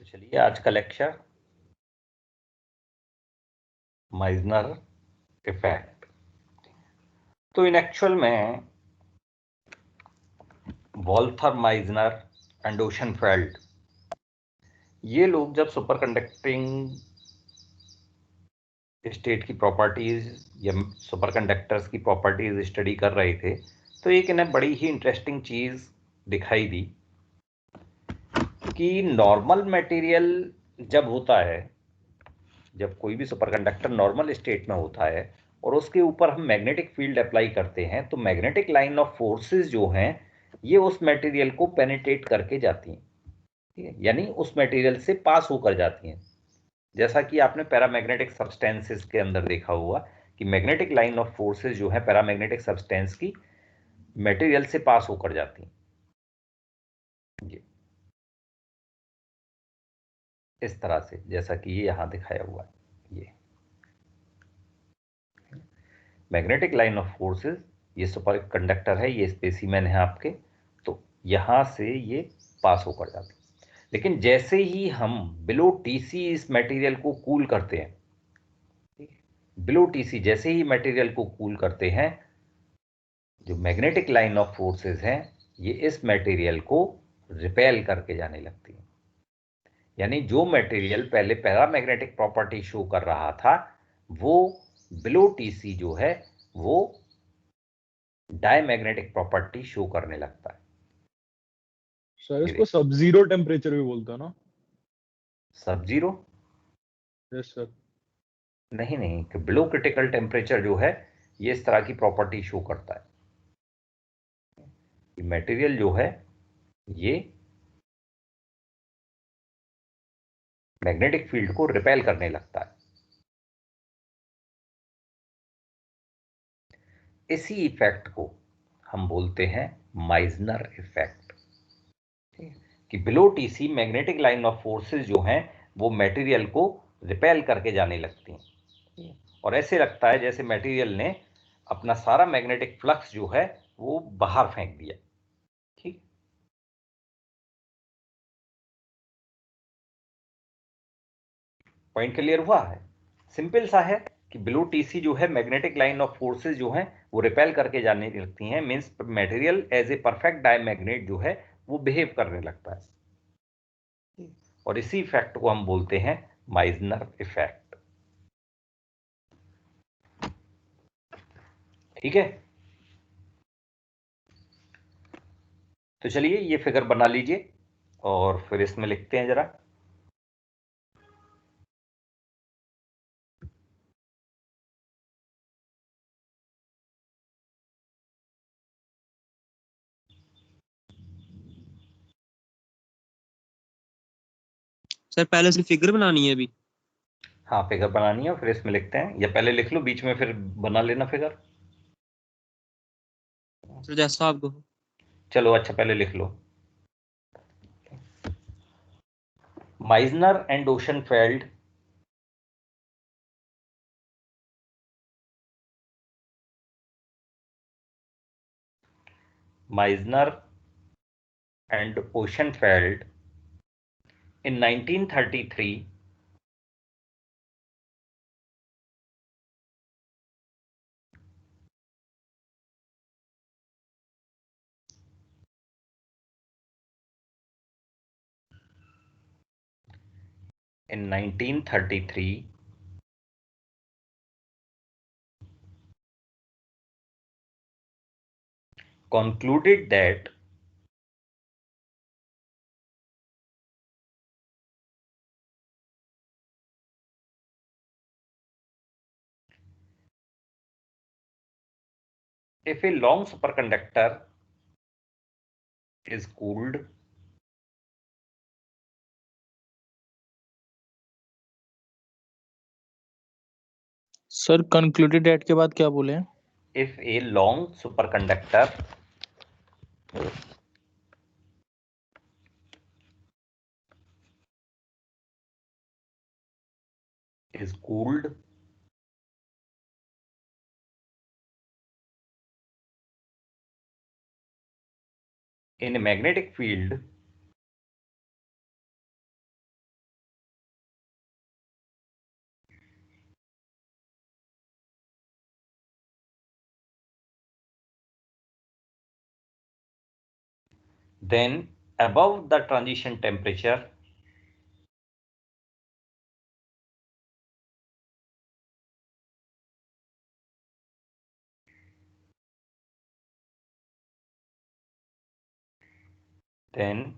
तो चलिए आज का लेक्चर माइजनर इफेक्ट। तो इन एक्चुअल में वॉल्थर माइजनर एंड ओशनफेल्ड, ये लोग जब सुपर कंडक्टिंग स्टेट की प्रॉपर्टीज या सुपर कंडक्टर्स की प्रॉपर्टीज स्टडी कर रहे थे, तो एक इन्हें बड़ी ही इंटरेस्टिंग चीज दिखाई दी कि नॉर्मल मटेरियल जब होता है, जब कोई भी सुपर कंडक्टर नॉर्मल स्टेट में होता है और उसके ऊपर हम मैग्नेटिक फील्ड अप्लाई करते हैं, तो मैग्नेटिक लाइन ऑफ फोर्सेस जो हैं ये उस मटेरियल को पेनिट्रेट करके जाती हैं, ठीक है, यानी उस मटेरियल से पास होकर जाती हैं। जैसा कि आपने पैरामैग्नेटिक सब्सटेंसेस के अंदर देखा हुआ कि मैग्नेटिक लाइन ऑफ फोर्सेस जो है पैरामैग्नेटिक सब्सटेंस की मटेरियल से पास होकर जाती हैं। इस तरह से जैसा कि ये यहां दिखाया हुआ है, ये मैग्नेटिक लाइन ऑफ फोर्सेस, ये सुपर कंडक्टर है, ये स्पेसिमेन है आपके, तो यहां से ये पास होकर जाते हैं। लेकिन जैसे ही हम बिलो टीसी इस मटेरियल को कूल करते हैं, बिलो टीसी जैसे ही मटेरियल को कूल करते हैं, जो मैग्नेटिक लाइन ऑफ फोर्सेस हैं ये इस मटेरियल को रिपेल करके जाने लगती है। यानी जो मटेरियल पहले पैरामैग्नेटिक प्रॉपर्टी शो कर रहा था, वो बिलो टीसी जो है वो डायमैग्नेटिक प्रॉपर्टी शो करने लगता है। सर इसको सब जीरो टेम्परेचर भी बोलते हैं ना? सब जीरो? Yes sir. नहीं नहीं, कि बिलो क्रिटिकल टेम्परेचर जो है ये इस तरह की प्रॉपर्टी शो करता है कि मटेरियल जो है ये मैग्नेटिक फील्ड को रिपेल करने लगता है। इसी इफेक्ट को हम बोलते हैं माइजनर इफेक्ट, कि below TC magnetic line of forces जो हैं वो मटेरियल को रिपेल करके जाने लगती हैं और ऐसे लगता है जैसे मटेरियल ने अपना सारा मैग्नेटिक फ्लक्स जो है वो बाहर फेंक दिया। ठीक, पॉइंट क्लियर हुआ है? सिंपल सा है कि बिलो टीसी जो है मैग्नेटिक लाइन ऑफ फोर्सेस जो हैं वो रिपेल करके जाने लगती हैं, means material as a perfect diamagnet जो है वो बिहेव करने लगता है और इसी इफेक्ट को हम बोलते हैं माइजनर इफेक्ट। ठीक है, तो चलिए ये फिगर बना लीजिए और फिर इसमें लिखते हैं जरा। सर पहले से फिगर बनानी है अभी? हाँ, फिगर बनानी है, फिर इसमें लिखते हैं, या पहले लिख लो बीच में फिर बना लेना फिगर। सर जैसा आपको। चलो अच्छा, पहले लिख लो। Meissner and Ochsenfeld Meissner and Oschenfeld in 1933 in 1933 concluded that if a long superconductor is cooled, sir concluded at के बाद क्या बोले? if a long superconductor is cooled in a magnetic field then above the transition temperature, then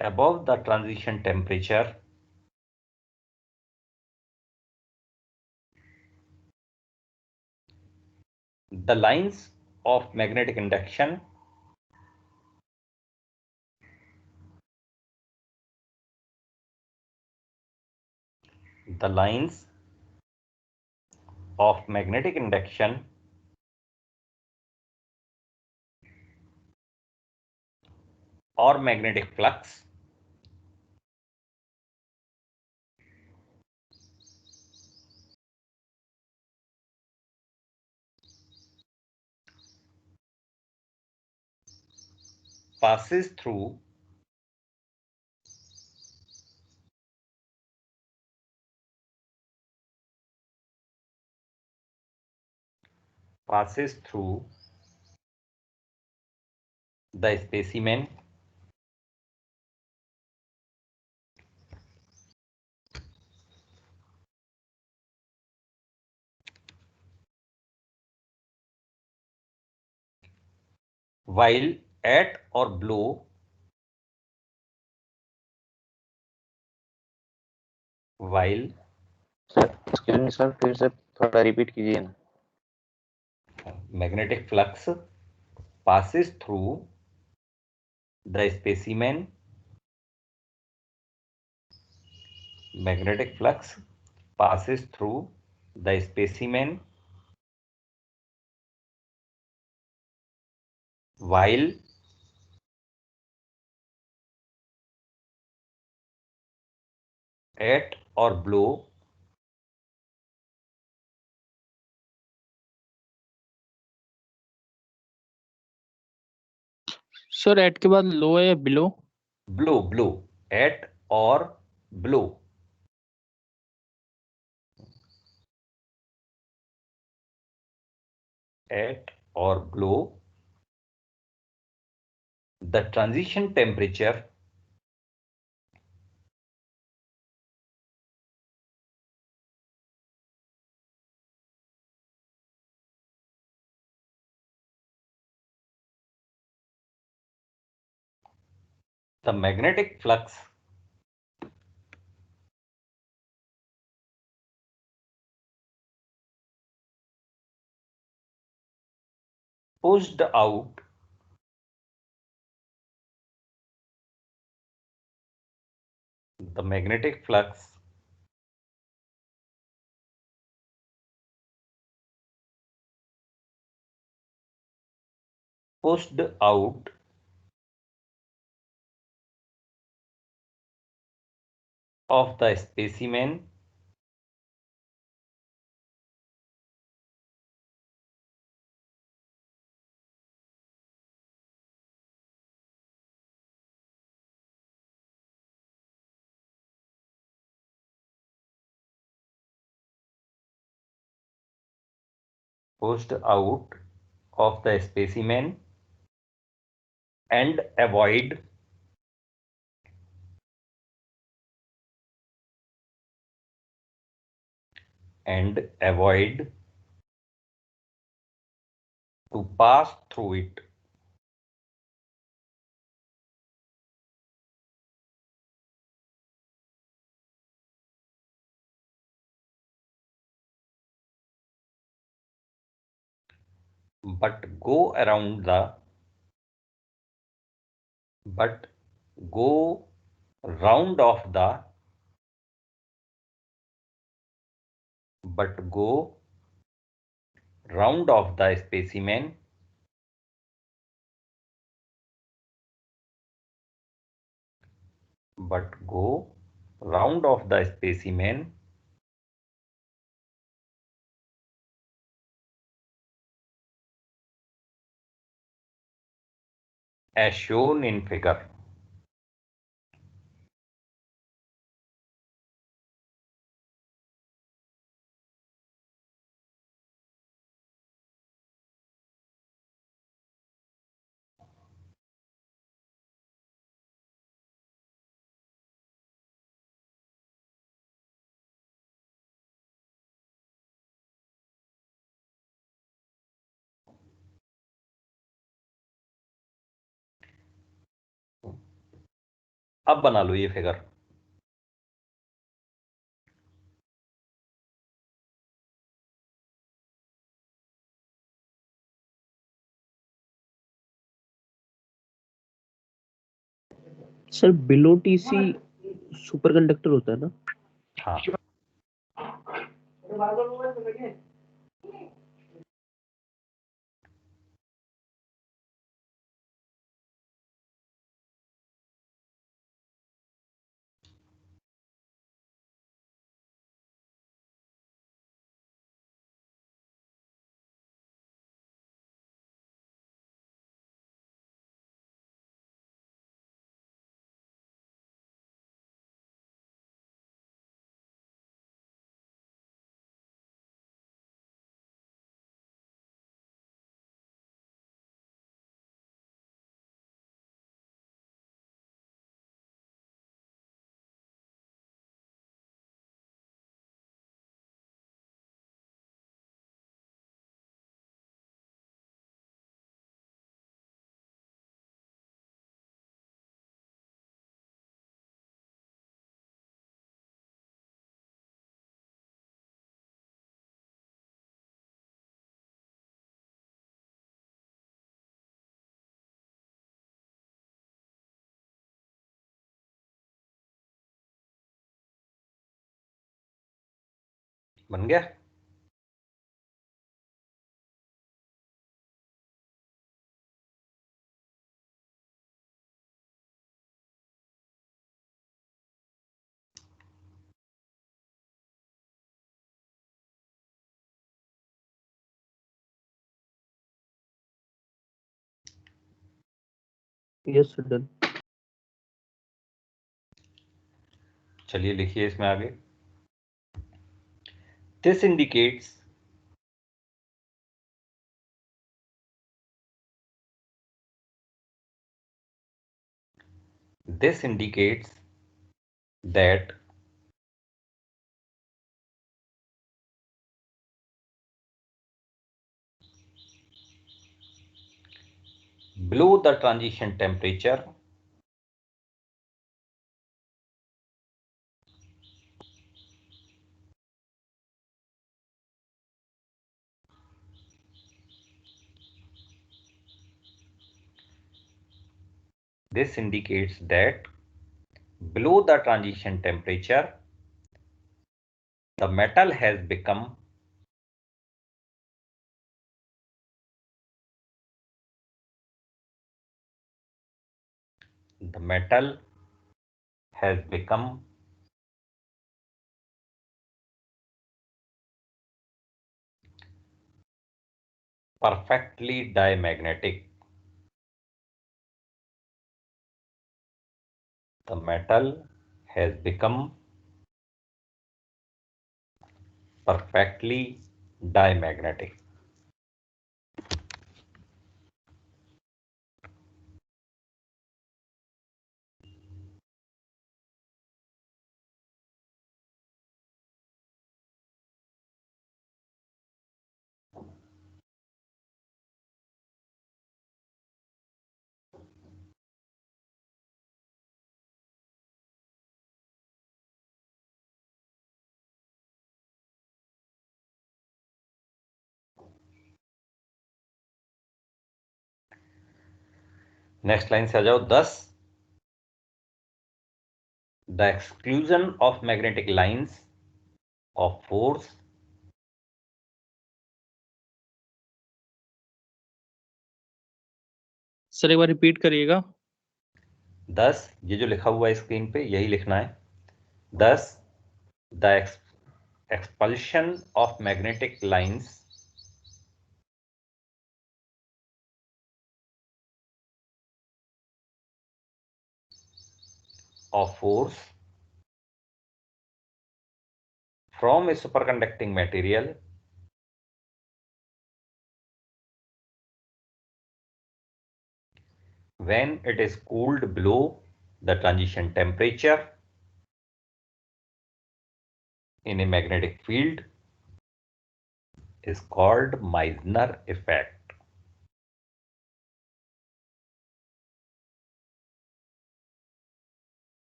above the transition temperature, the lines of magnetic induction or magnetic flux passes through the specimen while at or below excuse me sir, फिर से थोड़ा repeat कीजिए ना. magnetic flux passes through the specimen while at or below sir at के बाद low है या below? below at or below the transition temperature the magnetic flux pushed out of the specimen and avoid to pass through it. But go round of the specimen as shown in figure. अब बना लो ये figure. Sir below TC super conductor होता है ना? हाँ, बन गया। Yes done. चलिए लिखिए इसमें आगे। This indicates that below the transition temperature this indicates that below the transition temperature the metal has become perfectly diamagnetic. The metal has become perfectly diamagnetic. Next line से आ जाओ। 10 the exclusion of magnetic lines of force sir एक बार repeat करिएगा। 10 ये जो लिखा हुआ है screen पे यही लिखना है। 10 the expulsion of magnetic lines of force from a superconducting material when it is cooled below the transition temperature in a magnetic field is called Meissner effect.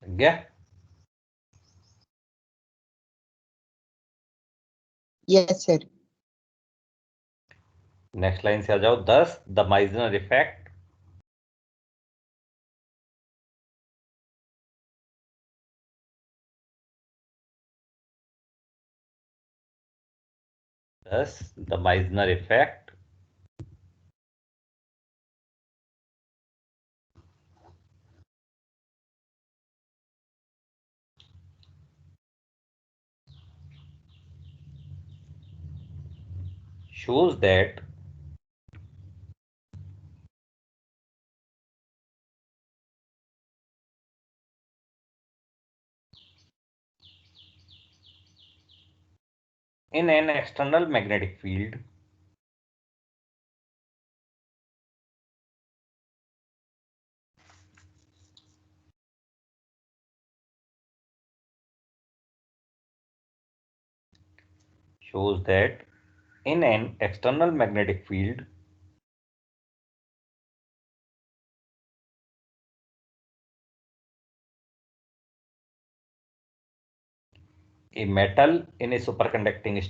गया? Yes sir. नेक्स्ट लाइन से आ जाओ। 10 the Meissner effect shows that in an external magnetic field a metal in a superconducting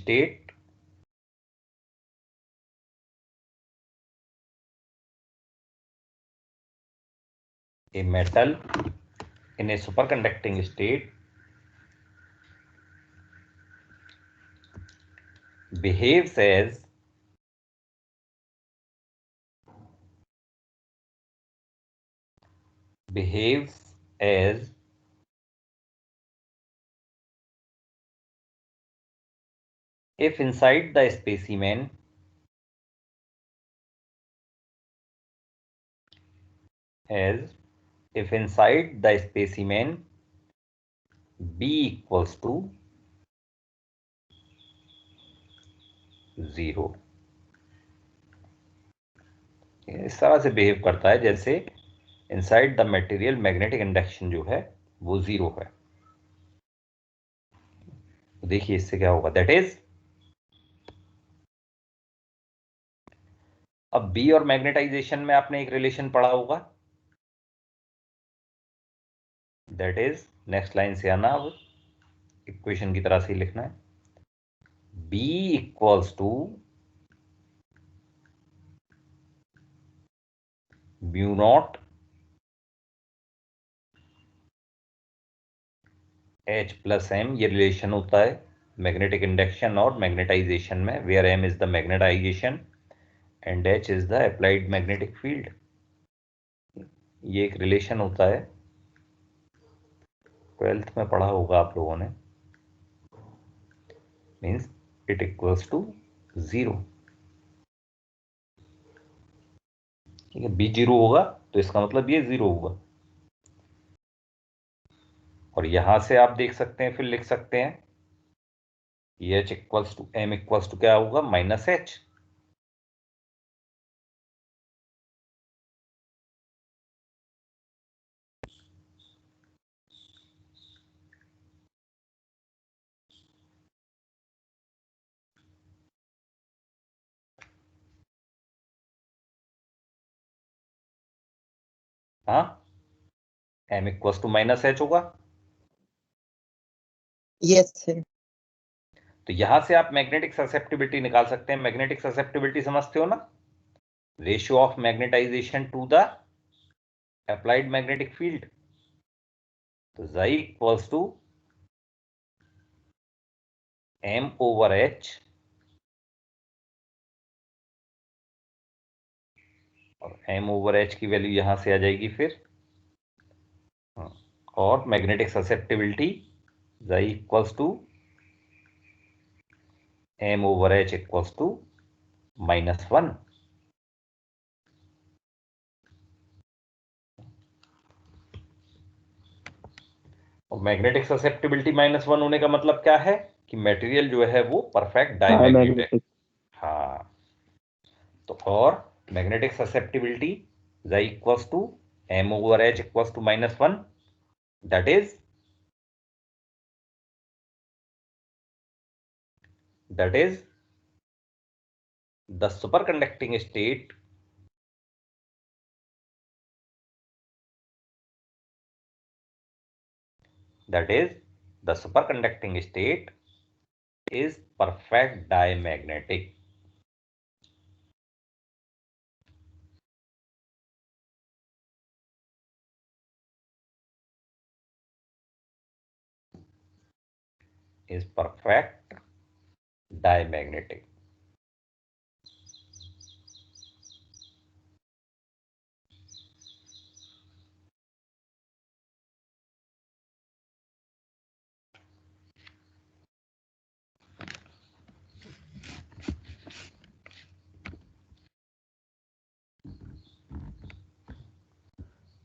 state behaves as if inside the specimen B equals to 0। इस तरह से behave करता है जैसे inside the material magnetic induction जो है वो 0 है। देखिए इससे क्या होगा, दैट इज, अब बी और मैग्नेटाइजेशन में आपने एक रिलेशन पढ़ा होगा, दैट इज, नेक्स्ट लाइन से आना, अब इक्वेशन की तरह से लिखना है, B equals to mu not H plus M. ये रिलेशन होता है मैग्नेटिक इंडक्शन और मैग्नेटाइजेशन में, where M is the magnetisation and H is the applied magnetic field. ये एक रिलेशन होता है, 12th में पढ़ा होगा आप लोगों ने, मीन्स इट इक्वल्स टू 0। ठीक है, बी 0 होगा तो इसका मतलब ये 0 होगा। और यहां से आप देख सकते हैं, फिर लिख सकते हैं H equals to M equals to क्या होगा, माइनस H। हाँ, M equals to minus H होगा। Yes sir. तो यहां से आप मैग्नेटिक ससेप्टिबिलिटी निकाल सकते हैं। मैग्नेटिक ससेप्टिबिलिटी समझते हो ना, ratio of magnetisation to the applied magnetic field. तो Xi equals to M over H, और M ओवर H की वैल्यू यहां से आ जाएगी फिर, और magnetic susceptibility Xi equals to M over H equals to -1। और मैग्नेटिक ससेप्टिबिलिटी -1 होने का मतलब क्या है कि मटेरियल जो है वो परफेक्ट डायमैग्नेटिक है। हाँ, तो और magnetic susceptibility Xi equals to M over H equals to -1, that is the superconducting state that is the superconducting state is perfect diamagnetic. Is perfect diamagnetic.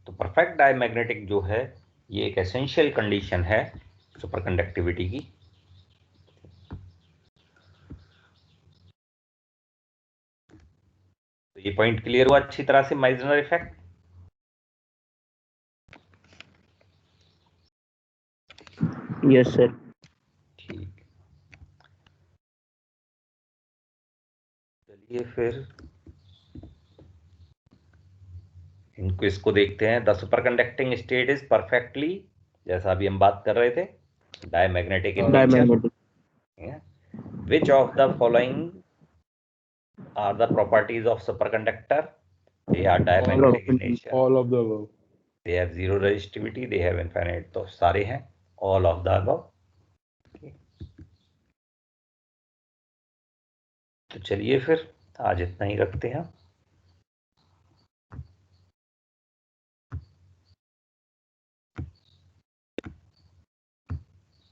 तो परफेक्ट डायमैग्नेटिक जो है ये एक एसेंशियल कंडीशन है सुपरकंडक्टिविटी की। तो ये point clear हुआ अच्छी तरह से, माइजनर इफेक्ट। Yes sir. ठीक, चलिए फिर इसको देखते हैं। The superconducting state is perfectly, जैसा अभी हम बात कर रहे थे, diamagnetic in nature. Which of the following are the properties of superconductor? They are diamagnetic in nature. All of the above. They have zero resistivity. They have infinite. तो सारे हैं all of the above. तो चलिए फिर आज इतना ही रखते हैं।